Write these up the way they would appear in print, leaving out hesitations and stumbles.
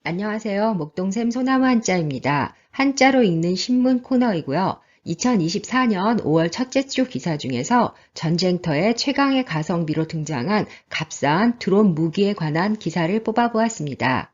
안녕하세요. 목동샘 소나무 한자입니다. 한자로 읽는 신문 코너이고요. 2024년 5월 첫째 주 기사 중에서 전쟁터의 최강의 가성비로 등장한 값싼 드론 무기에 관한 기사를 뽑아보았습니다.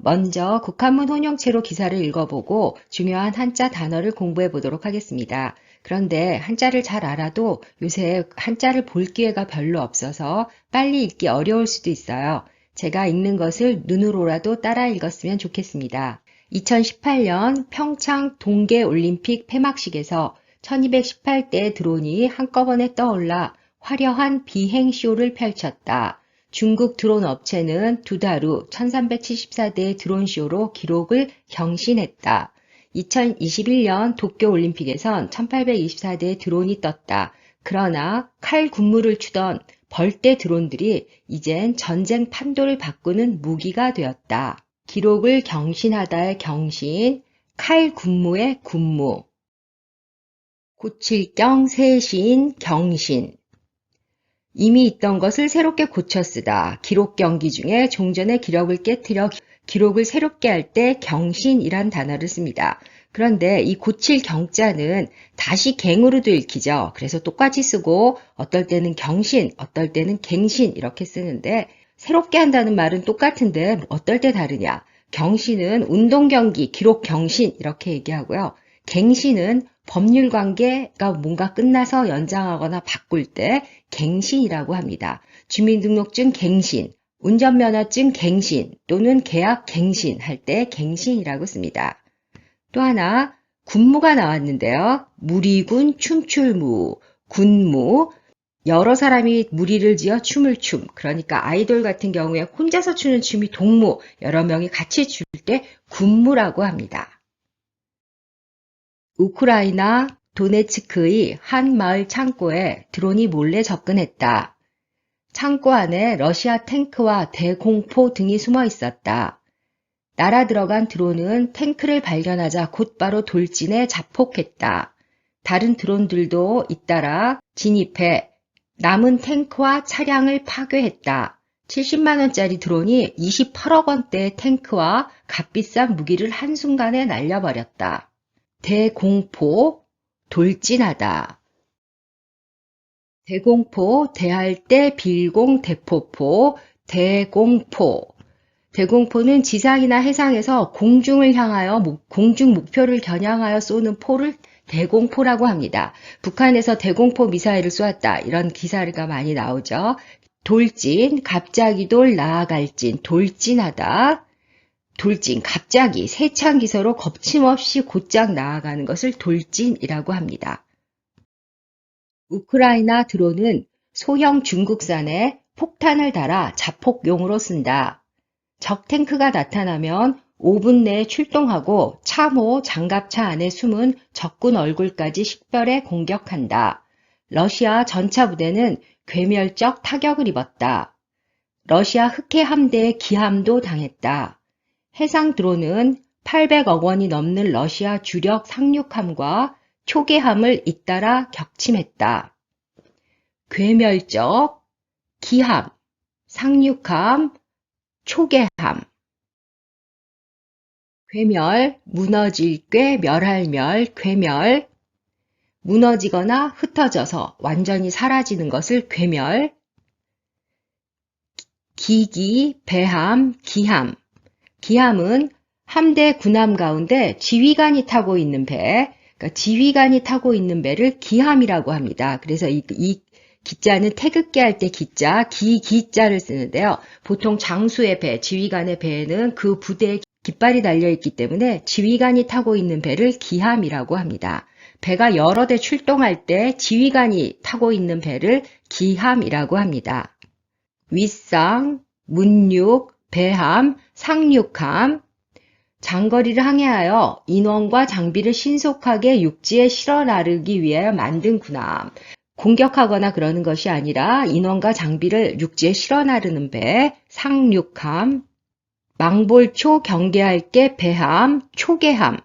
먼저 국한문 혼용체로 기사를 읽어보고 중요한 한자 단어를 공부해 보도록 하겠습니다. 그런데 한자를 잘 알아도 요새 한자를 볼 기회가 별로 없어서 빨리 읽기 어려울 수도 있어요. 제가 읽는 것을 눈으로라도 따라 읽었으면 좋겠습니다. 2018년 평창 동계올림픽 폐막식에서 1218대 드론이 한꺼번에 떠올라 화려한 비행쇼를 펼쳤다. 중국 드론 업체는 두 달 후 1374대의 드론쇼로 기록을 경신했다. 2021년 도쿄올림픽에선 1824대의 드론이 떴다. 그러나 칼 군무를 추던 벌떼 드론들이 이젠 전쟁 판도를 바꾸는 무기가 되었다. 기록을 경신하다의 경신, 칼 군무의 군무, 고칠경 세신 경신. 이미 있던 것을 새롭게 고쳐 쓰다. 기록 경기 중에 종전의 기록을 깨트려 기록을 새롭게 할 때 경신이란 단어를 씁니다. 그런데 이 고칠 경자는 다시 갱으로도 읽히죠. 그래서 똑같이 쓰고 어떨 때는 경신, 어떨 때는 갱신 이렇게 쓰는데 새롭게 한다는 말은 똑같은데 어떨 때 다르냐. 경신은 운동 경기, 기록 경신 이렇게 얘기하고요. 갱신은 법률 관계가 뭔가 끝나서 연장하거나 바꿀 때 갱신이라고 합니다. 주민등록증 갱신, 운전면허증 갱신 또는 계약 갱신 할 때 갱신이라고 씁니다. 또 하나 군무가 나왔는데요. 무리군 춤출무, 군무, 여러 사람이 무리를 지어 춤을 춤. 그러니까 아이돌 같은 경우에 혼자서 추는 춤이 동무, 여러 명이 같이 출 때 군무라고 합니다. 우크라이나 도네츠크의 한 마을 창고에 드론이 몰래 접근했다. 창고 안에 러시아 탱크와 대공포 등이 숨어 있었다. 날아 들어간 드론은 탱크를 발견하자 곧바로 돌진해 자폭했다. 다른 드론들도 잇따라 진입해 남은 탱크와 차량을 파괴했다. 70만원짜리 드론이 28억 원대의 탱크와 값비싼 무기를 한순간에 날려버렸다. 대공포, 돌진하다. 대공포, 대할 때 빌공, 대포포, 대공포. 대공포는 지상이나 해상에서 공중을 향하여 공중 목표를 겨냥하여 쏘는 포를 대공포라고 합니다. 북한에서 대공포 미사일을 쏘았다. 이런 기사가 많이 나오죠. 돌진, 갑자기 돌, 나아갈 진, 돌진하다. 돌진, 갑자기 세찬 기세로 겁침없이 곧장 나아가는 것을 돌진이라고 합니다. 우크라이나 드론은 소형 중국산에 폭탄을 달아 자폭용으로 쓴다. 적 탱크가 나타나면 5분 내에 출동하고 참호 장갑차 안에 숨은 적군 얼굴까지 식별해 공격한다. 러시아 전차 부대는 괴멸적 타격을 입었다. 러시아 흑해 함대의 기함도 당했다. 해상 드론은 800억 원이 넘는 러시아 주력 상륙함과 초계함을 잇따라 격침했다. 괴멸적, 기함, 상륙함, 초계함. 괴멸, 무너질 꾀, 멸할 멸, 괴멸. 무너지거나 흩어져서 완전히 사라지는 것을 괴멸. 기기, 배함, 기함. 기함은 함대 군함 가운데 지휘관이 타고 있는 배, 그러니까 지휘관이 타고 있는 배를 기함이라고 합니다. 그래서 이 기자는 태극기 할 때 기자, 기자를 쓰는데요. 보통 장수의 배, 지휘관의 배에는 그 부대에 깃발이 달려있기 때문에 지휘관이 타고 있는 배를 기함이라고 합니다. 배가 여러 대 출동할 때 지휘관이 타고 있는 배를 기함이라고 합니다. 윗상, 문육, 배함, 상륙함, 장거리를 항해하여 인원과 장비를 신속하게 육지에 실어 나르기 위해 만든 군함. 공격하거나 그러는 것이 아니라 인원과 장비를 육지에 실어 나르는 배, 상륙함. 망볼초 경계할 게 배함, 초계함.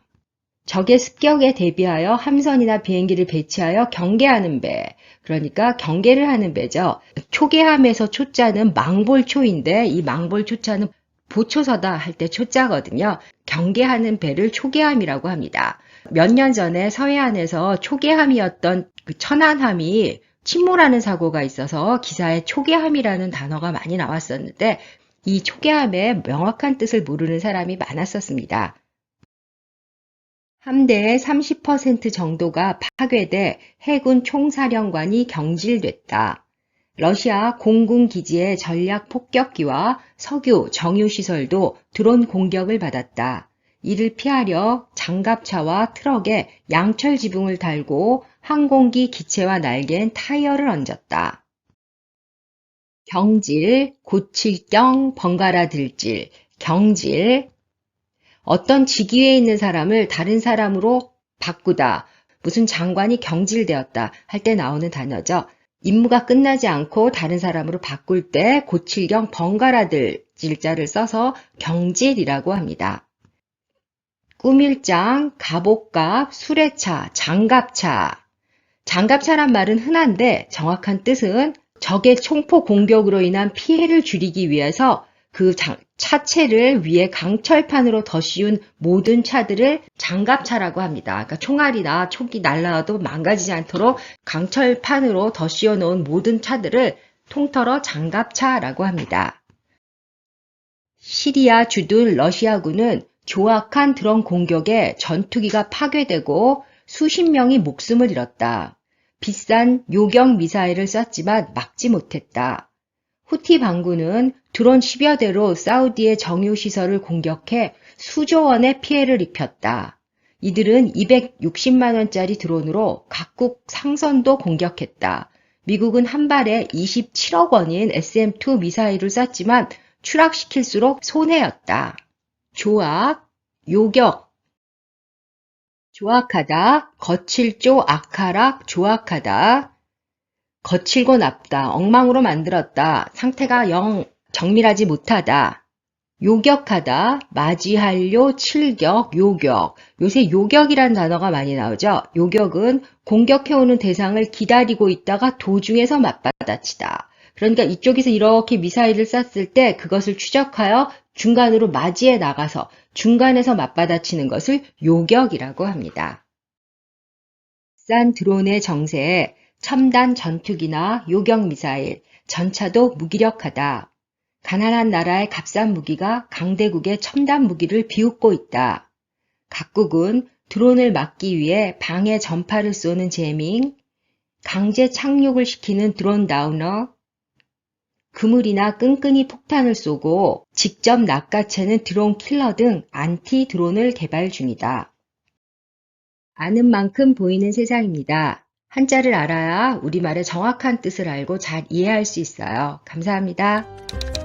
적의 습격에 대비하여 함선이나 비행기를 배치하여 경계하는 배. 그러니까 경계를 하는 배죠. 초계함에서 초자는 망볼초인데 이 망볼초자는 보초서다 할 때 초자거든요. 경계하는 배를 초계함이라고 합니다. 몇 년 전에 서해안에서 초계함이었던 그 천안함이 침몰하는 사고가 있어서 기사에 초계함이라는 단어가 많이 나왔었는데 이 초계함의 명확한 뜻을 모르는 사람이 많았었습니다. 함대의 30% 정도가 파괴돼 해군 총사령관이 경질됐다. 러시아 공군 기지의 전략 폭격기와 석유, 정유시설도 드론 공격을 받았다. 이를 피하려 장갑차와 트럭에 양철 지붕을 달고 항공기 기체와 날개엔 타이어를 얹었다. 경질, 고칠경, 번갈아 들질, 경질. 어떤 직위에 있는 사람을 다른 사람으로 바꾸다, 무슨 장관이 경질되었다 할 때 나오는 단어죠. 임무가 끝나지 않고 다른 사람으로 바꿀 때 고칠경 번갈아들 질자를 써서 경질이라고 합니다. 꾸밀장, 갑옷갑, 수레차, 장갑차. 장갑차란 말은 흔한데 정확한 뜻은 적의 총포 공격으로 인한 피해를 줄이기 위해서 그 차체를 위에 강철판으로 더 씌운 모든 차들을 장갑차라고 합니다. 그러니까 총알이나 촉이 날라와도 망가지지 않도록 강철판으로 더 씌워 놓은 모든 차들을 통틀어 장갑차라고 합니다. 시리아 주둔 러시아군은 조악한 드론 공격에 전투기가 파괴되고 수십 명이 목숨을 잃었다. 비싼 요격 미사일을 쐈지만 막지 못했다. 후티 반군은 드론 10여 대로 사우디의 정유시설을 공격해 수조 원의 피해를 입혔다. 이들은 260만 원짜리 드론으로 각국 상선도 공격했다. 미국은 한 발에 27억 원인 SM-2 미사일을 쐈지만 추락시킬수록 손해였다. 조악, 요격. 조악하다, 거칠조, 악하락, 조악하다. 거칠고 nap다, 엉망으로 만들었다, 상태가 영 정밀하지 못하다. 요격하다, 맞이한료, 칠격, 요격. 요새 요격이란 단어가 많이 나오죠. 요격은 공격해오는 대상을 기다리고 있다가 도중에서 맞받아치다. 그러니까 이쪽에서 이렇게 미사일을 쐈을 때 그것을 추적하여 중간으로 맞이해 나가서 중간에서 맞받아치는 것을 요격이라고 합니다. 비싼 드론의 정세에 첨단 전투기나 요격 미사일, 전차도 무기력하다. 가난한 나라의 값싼 무기가 강대국의 첨단 무기를 비웃고 있다. 각국은 드론을 막기 위해 방해 전파를 쏘는 제밍, 강제 착륙을 시키는 드론 다우너, 그물이나 끈끈이 폭탄을 쏘고 직접 낚아채는 드론 킬러 등 안티 드론을 개발 중이다. 아는 만큼 보이는 세상입니다. 한자를 알아야 우리말의 정확한 뜻을 알고 잘 이해할 수 있어요. 감사합니다.